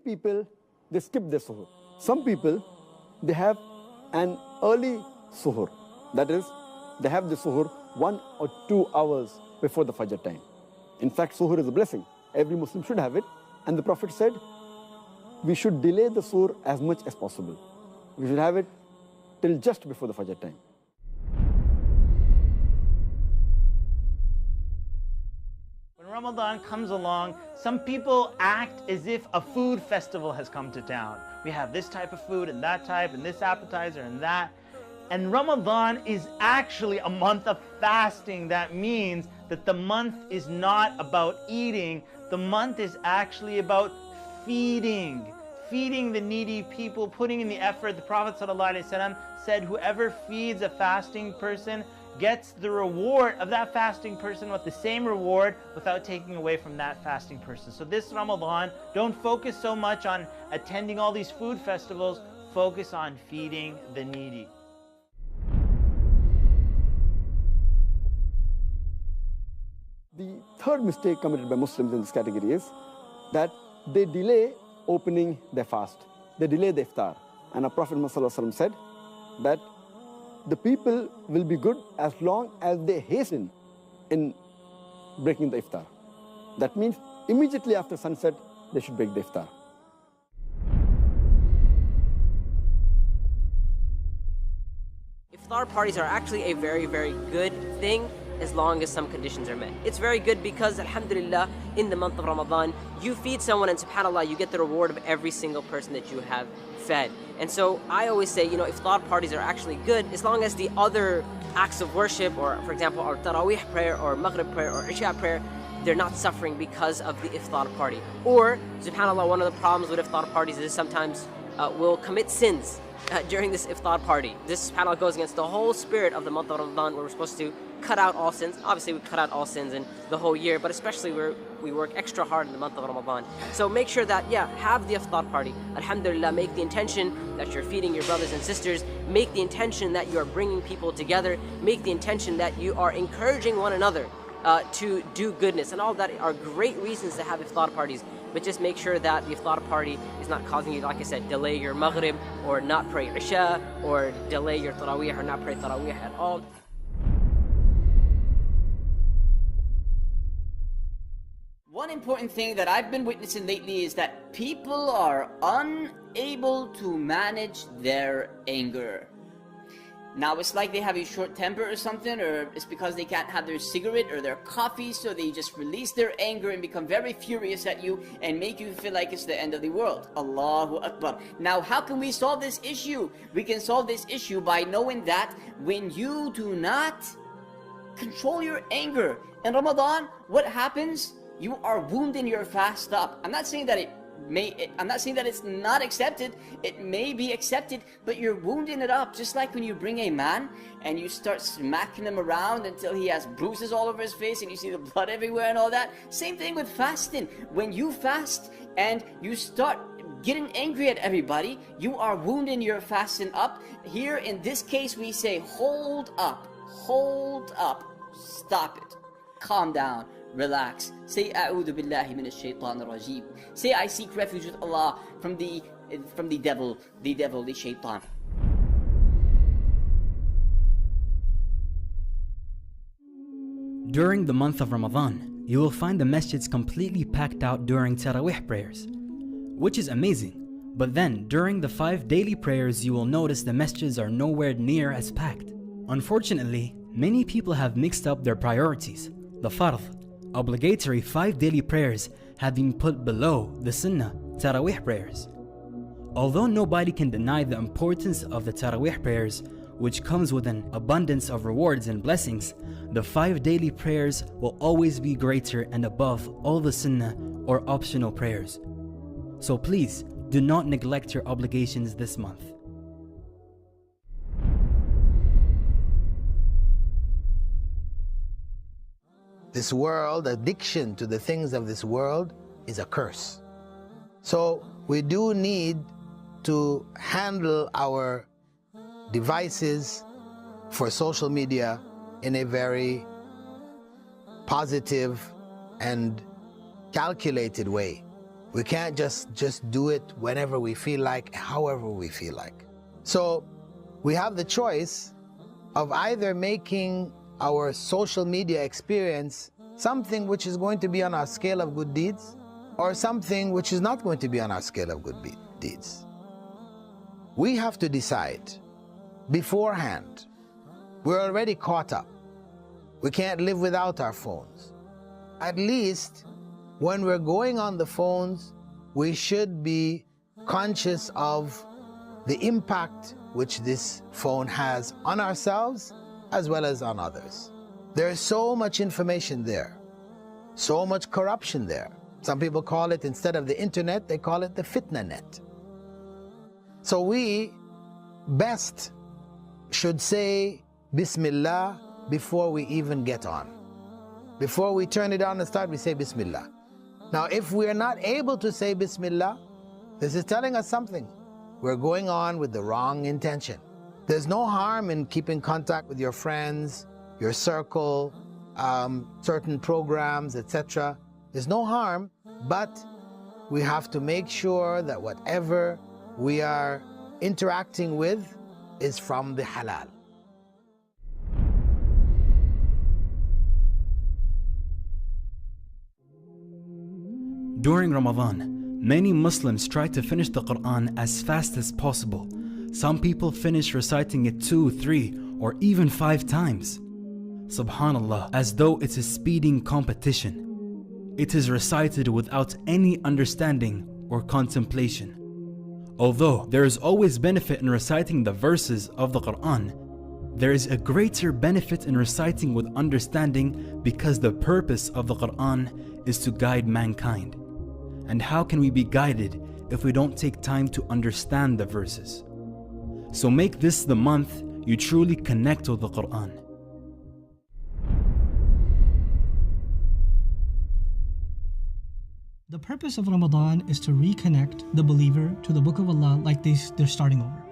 people, they skip their suhoor. Some people, they have an early suhoor. That is, they have the suhoor 1 or 2 hours before the Fajr time. In fact, suhoor is a blessing. Every Muslim should have it. And the Prophet said, we should delay the suhoor as much as possible. We should have it till just before the Fajr time. When Ramadan comes along, some people act as if a food festival has come to town. We have this type of food and that type and this appetizer and that. And Ramadan is actually a month of fasting. That means that the month is not about eating. The month is actually about feeding the needy people, putting in the effort. The Prophet ﷺ said, whoever feeds a fasting person gets the reward of that fasting person with the same reward without taking away from that fasting person. So this Ramadan, don't focus so much on attending all these food festivals, focus on feeding the needy. The third mistake committed by Muslims in this category is that they delay opening their fast. They delay the iftar. And our Prophet ﷺ said that the people will be good as long as they hasten in breaking the iftar. That means immediately after sunset, they should break the iftar. Iftar parties are actually a very, very good thing as long as some conditions are met. It's very good because, alhamdulillah, in the month of Ramadan, you feed someone and subhanAllah, you get the reward of every single person that you have fed. And so I always say, iftar parties are actually good as long as the other acts of worship, or for example, our Taraweeh prayer, or Maghrib prayer, or Isha prayer, they're not suffering because of the iftar party. Or, subhanAllah, one of the problems with iftar parties is sometimes we'll commit sins during this iftar party. This subhanAllah goes against the whole spirit of the month of Ramadan, where we're supposed to cut out all sins. Obviously we cut out all sins in the whole year, but especially where we work extra hard in the month of Ramadan. So make sure that, have the iftar party. Alhamdulillah, make the intention that you're feeding your brothers and sisters. Make the intention that you are bringing people together. Make the intention that you are encouraging one another to do goodness. And all that are great reasons to have iftar parties. But just make sure that the iftar party is not causing you, like I said, delay your Maghrib, or not pray Isha, or delay your Taraweeh, or not pray Taraweeh at all. One important thing that I've been witnessing lately is that people are unable to manage their anger. Now it's like they have a short temper or something, or it's because they can't have their cigarette or their coffee, so they just release their anger and become very furious at you and make you feel like it's the end of the world. Allahu Akbar. Now how can we solve this issue? We can solve this issue by knowing that when you do not control your anger in Ramadan, what happens? You are wounding your fast up. I'm not saying that it's not accepted. It may be accepted, but you're wounding it up. Just like when you bring a man and you start smacking him around until he has bruises all over his face and you see the blood everywhere and all that. Same thing with fasting. When you fast and you start getting angry at everybody, you are wounding your fasting up. Here in this case we say, hold up, stop it, calm down, relax. Say, A'udhu billahi minash shaitanir rajeem. Say, I seek refuge with Allah from the devil, the shaitan. During the month of Ramadan, you will find the masjids completely packed out during Taraweeh prayers, which is amazing. But then, during the 5 daily prayers, you will notice the masjids are nowhere near as packed. Unfortunately, many people have mixed up their priorities. The fard, obligatory 5 daily prayers, have been put below the sunnah Taraweeh prayers. Although nobody can deny the importance of the Taraweeh prayers, which comes with an abundance of rewards and blessings, the 5 daily prayers will always be greater and above all the sunnah or optional prayers. So please, do not neglect your obligations this month. This world, addiction to the things of this world is a curse. So we do need to handle our devices for social media in a very positive and calculated way. We can't just do it whenever we feel like, however we feel like. So we have the choice of either making our social media experience something which is going to be on our scale of good deeds, or something which is not going to be on our scale of good deeds. We have to decide beforehand. We're already caught up. We can't live without our phones. At least when we're going on the phones, we should be conscious of the impact which this phone has on ourselves as well as on others. There is so much information there, so much corruption there. Some people call it, instead of the internet, they call it the fitna net. So we best should say Bismillah before we even get on. Before we turn it on and start, we say Bismillah. Now, if we are not able to say Bismillah, this is telling us something. We're going on with the wrong intention. There's no harm in keeping contact with your friends, your circle, certain programs, etc. There's no harm, but we have to make sure that whatever we are interacting with is from the halal. During Ramadan, many Muslims try to finish the Quran as fast as possible. Some people finish reciting it 2, 3, or even 5 times. Subhanallah, as though it's a speeding competition. It is recited without any understanding or contemplation. Although there is always benefit in reciting the verses of the Quran, there is a greater benefit in reciting with understanding, because the purpose of the Quran is to guide mankind. And how can we be guided if we don't take time to understand the verses? So make this the month you truly connect with the Quran. The purpose of Ramadan is to reconnect the believer to the Book of Allah like they're starting over.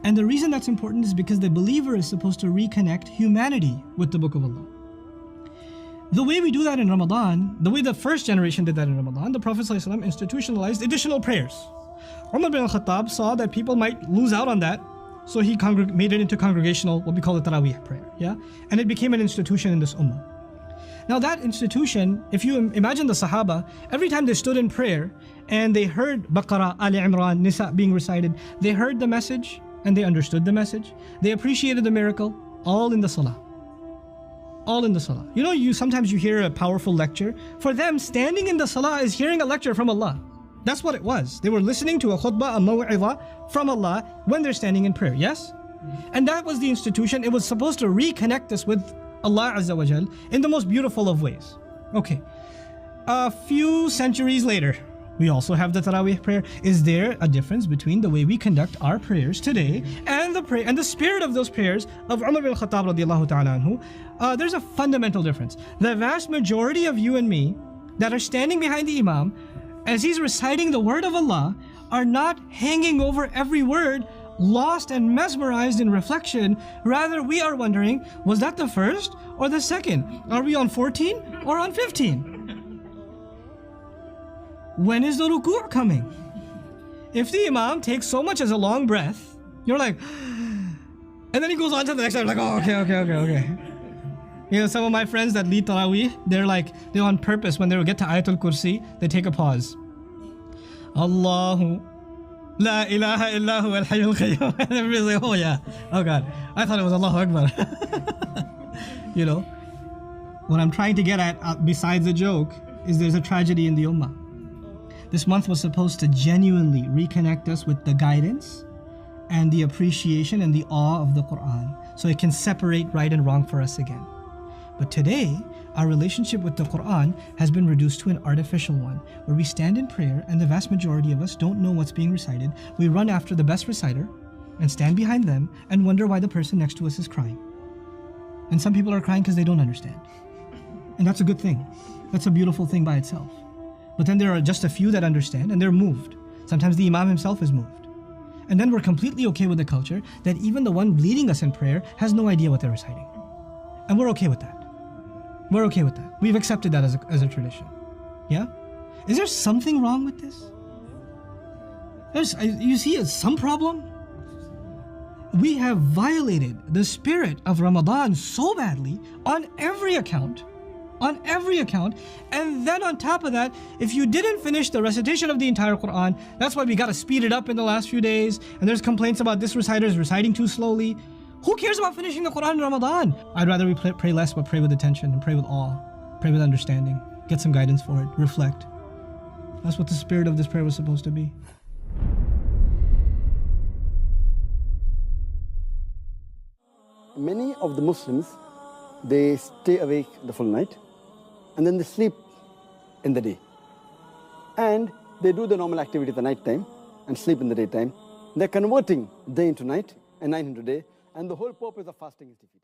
And the reason that's important is because the believer is supposed to reconnect humanity with the Book of Allah. The way we do that in Ramadan, the way the first generation did that in Ramadan, the Prophet ﷺ institutionalized additional prayers. Umar bin al-Khattab saw that people might lose out on that, so he made it into congregational, what we call the Taraweeh prayer, yeah? And it became an institution in this ummah. Now that institution, if you imagine the Sahaba, every time they stood in prayer and they heard Baqarah, Ali Imran, Nisa being recited, they heard the message and they understood the message. They appreciated the miracle, all in the Salah. All in the Salah. You know, sometimes you hear a powerful lecture. For them, standing in the Salah is hearing a lecture from Allah. That's what it was. They were listening to a khutbah, a maw'idha from Allah when they're standing in prayer, yes? And that was the institution. It was supposed to reconnect us with Allah Azza wa Jal in the most beautiful of ways. Okay, a few centuries later, we also have the Taraweeh prayer. Is there a difference between the way we conduct our prayers today and the spirit of those prayers of Umar bin Khattab radiallahu ta'ala anhu? There's a fundamental difference. The vast majority of you and me that are standing behind the Imam as he's reciting the word of Allah are not hanging over every word, lost and mesmerized in reflection. Rather, we are wondering, was that the first or the second? Are we on 14 or on 15? When is the ruku' coming? If the Imam takes so much as a long breath, you're like, and then he goes on to the next time, like, oh, okay. You know, some of my friends that lead Taraweeh, they're on purpose, when they get to Ayatul Kursi, they take a pause. Allahu La ilaha illahu al-hayyul qayyum. And everybody's like, oh yeah, oh God, I thought it was Allahu Akbar. You know, what I'm trying to get at, besides the joke, is there's a tragedy in the ummah. This month was supposed to genuinely reconnect us with the guidance and the appreciation and the awe of the Quran, so it can separate right and wrong for us again. But today, our relationship with the Quran has been reduced to an artificial one, where we stand in prayer and the vast majority of us don't know what's being recited. We run after the best reciter and stand behind them and wonder why the person next to us is crying. And some people are crying because they don't understand. And that's a good thing. That's a beautiful thing by itself. But then there are just a few that understand and they're moved. Sometimes the Imam himself is moved. And then we're completely okay with the culture that even the one leading us in prayer has no idea what they're reciting. And we're okay with that. We're okay with that. We've accepted that as a tradition. Yeah? Is there something wrong with this? You see some problem? We have violated the spirit of Ramadan so badly on every account. On every account. And then on top of that, if you didn't finish the recitation of the entire Quran, that's why we got to speed it up in the last few days. And there's complaints about this reciter is reciting too slowly. Who cares about finishing the Quran in Ramadan? I'd rather we pray less, but pray with attention and pray with awe. Pray with understanding. Get some guidance for it. Reflect. That's what the spirit of this prayer was supposed to be. Many of the Muslims, they stay awake the full night and then they sleep in the day. And they do the normal activity at the night time and sleep in the daytime. They're converting day into night and night into day, and the whole purpose of fasting is defeated.